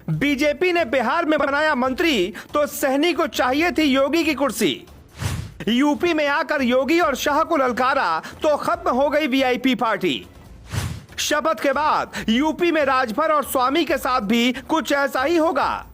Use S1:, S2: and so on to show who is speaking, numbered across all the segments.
S1: BJP ने बिहार में बनाया मंत्री तो सहनी को चाहिए थी योगी की कुर्सी। यूपी में आकर योगी और शाह को ललकारा तो खत्म हो गई वीआईपी पार्टी। शपथ के बाद यूपी में राजभर और स्वामी के साथ भी कुछ ऐसा ही होगा।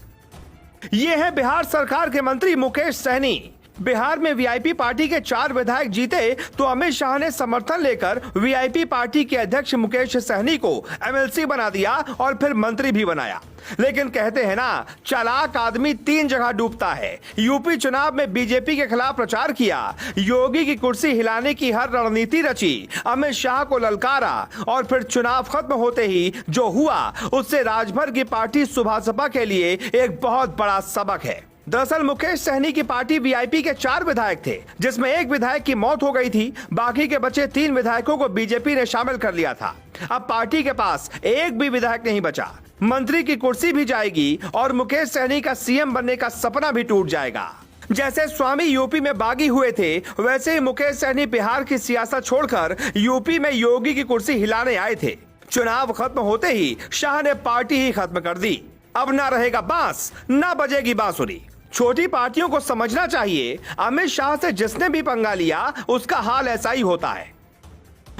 S1: ये है बिहार सरकार के मंत्री मुकेश सहनी। बिहार में वीआईपी पार्टी के 4 विधायक जीते तो अमित शाह ने समर्थन लेकर वीआईपी पार्टी के अध्यक्ष मुकेश सहनी को एमएलसी बना दिया और फिर मंत्री भी बनाया। लेकिन कहते हैं ना, चालाक आदमी 3 जगह डूबता है। यूपी चुनाव में बीजेपी के खिलाफ प्रचार किया, योगी की कुर्सी हिलाने की हर रणनीति रची, अमित शाह को ललकारा और फिर चुनाव खत्म होते ही जो हुआ उससे राजभर की पार्टी सुभासपा के लिए एक बहुत बड़ा सबक है। दरअसल मुकेश सहनी की पार्टी वीआईपी के 4 विधायक थे, जिसमें एक विधायक की मौत हो गई थी। बाकी के बचे 3 विधायकों को बीजेपी ने शामिल कर लिया था। अब पार्टी के पास एक भी विधायक नहीं बचा। मंत्री की कुर्सी भी जाएगी और मुकेश सहनी का सीएम बनने का सपना भी टूट जाएगा। जैसे स्वामी यूपी में बागी हुए थे, वैसे ही मुकेश सहनी बिहार की सियासत छोड़कर यूपी में योगी की कुर्सी हिलाने आए थे। चुनाव खत्म होते ही शाह ने पार्टी ही खत्म कर दी। अब ना रहेगा बांस, ना बजेगी बांसुरी। छोटी पार्टियों को समझना चाहिए, अमित शाह से जिसने भी पंगा लिया उसका हाल ऐसा ही होता है।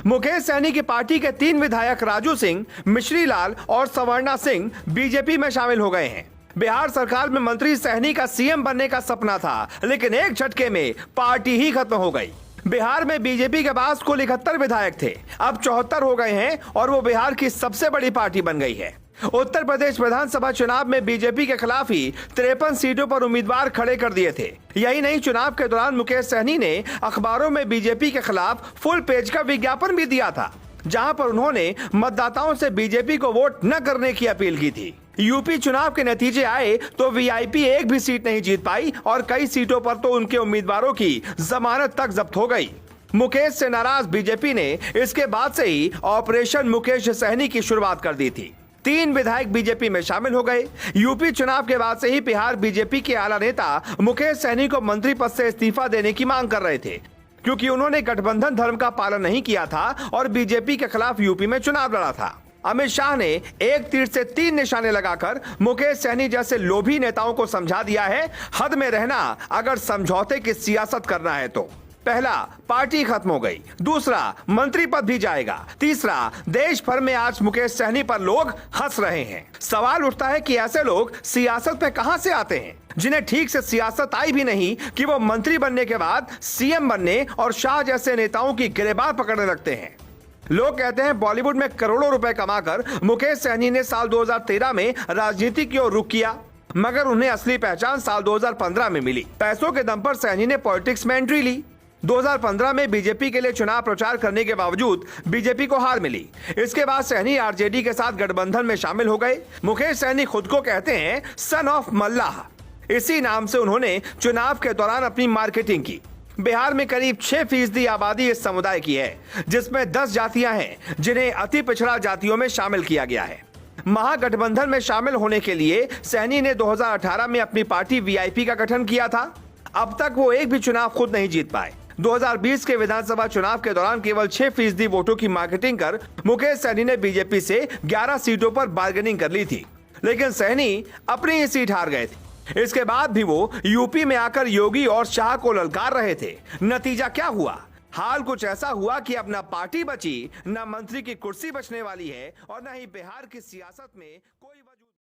S1: मुकेश सहनी की पार्टी के 3 विधायक राजू सिंह, मिश्री लाल और सवर्णा सिंह बीजेपी में शामिल हो गए हैं। बिहार सरकार में मंत्री सहनी का सीएम बनने का सपना था, लेकिन एक झटके में पार्टी ही खत्म हो गई। बिहार में बीजेपी के पास कुल 71 विधायक थे, अब 74 हो गए हैं और वो बिहार की सबसे बड़ी पार्टी बन गई है। उत्तर प्रदेश विधानसभा चुनाव में बीजेपी के खिलाफ ही 53 सीटों पर उम्मीदवार खड़े कर दिए थे। यही नहीं, चुनाव के दौरान मुकेश सहनी ने अखबारों में बीजेपी के खिलाफ फुल पेज का विज्ञापन भी दिया था, जहां पर उन्होंने मतदाताओं से बीजेपी को वोट न करने की अपील की थी। यूपी चुनाव के नतीजे आए तो वीआईपी एक भी सीट नहीं जीत पाई और कई सीटों पर तो उनके उम्मीदवारों की जमानत तक जब्त हो गई। मुकेश से नाराज बीजेपी ने इसके बाद से ही ऑपरेशन मुकेश सहनी की शुरुआत कर दी थी। 3 विधायक बीजेपी में शामिल हो गए। यूपी चुनाव के बाद से ही बिहार बीजेपी के आला नेता मुकेश सहनी को मंत्री पद से इस्तीफा देने की मांग कर रहे थे, क्योंकि उन्होंने गठबंधन धर्म का पालन नहीं किया था और बीजेपी के खिलाफ यूपी में चुनाव लड़ा था। अमित शाह ने एक तीर से 3 निशाने लगाकर मुकेश सहनी जैसे लोभी नेताओं को समझा दिया है, हद में रहना अगर समझौते की सियासत करना है तो। पहला, पार्टी खत्म हो गई। दूसरा, मंत्री पद भी जाएगा। तीसरा, देश भर में आज मुकेश सहनी पर लोग हंस रहे हैं। सवाल उठता है कि ऐसे लोग सियासत पे कहां से आते हैं, जिन्हें ठीक से सियासत आई भी नहीं कि वो मंत्री बनने के बाद सीएम बनने और शाह जैसे नेताओं की गिरेबान पकड़ने लगते हैं। लोग कहते हैं बॉलीवुड में करोड़ों रुपए कमाकर मुकेश सहनी ने साल 2013 में राजनीति की ओर रुख किया, मगर उन्हें असली पहचान साल 2015 में मिली। पैसों के दम पर सहनी ने पॉलिटिक्स में एंट्री ली। 2015 में बीजेपी के लिए चुनाव प्रचार करने के बावजूद बीजेपी को हार मिली। इसके बाद सहनी आरजेडी के साथ गठबंधन में शामिल हो गए। मुकेश सहनी खुद को कहते हैं सन ऑफ मल्लाह। इसी नाम से उन्होंने चुनाव के दौरान अपनी मार्केटिंग की। बिहार में करीब 6% आबादी इस समुदाय की है, जिसमें 10 जातियां हैं जिन्हें अति पिछड़ा जातियों में शामिल किया गया है। महागठबंधन में शामिल होने के लिए सहनी ने 2018 में अपनी पार्टी वीआईपी का गठन किया था। अब तक वो एक भी चुनाव खुद नहीं जीत पाए। 2020 के विधानसभा चुनाव के दौरान केवल 6% वोटों की मार्केटिंग कर मुकेश सहनी ने बीजेपी से 11 सीटों पर बार्गेनिंग कर ली थी, लेकिन सहनी अपनी ही सीट हार गए थे। इसके बाद भी वो यूपी में आकर योगी और शाह को ललकार रहे थे। नतीजा क्या हुआ? हाल कुछ ऐसा हुआ कि अब न पार्टी बची, न मंत्री की कुर्सी बचने वाली है और न ही बिहार की सियासत में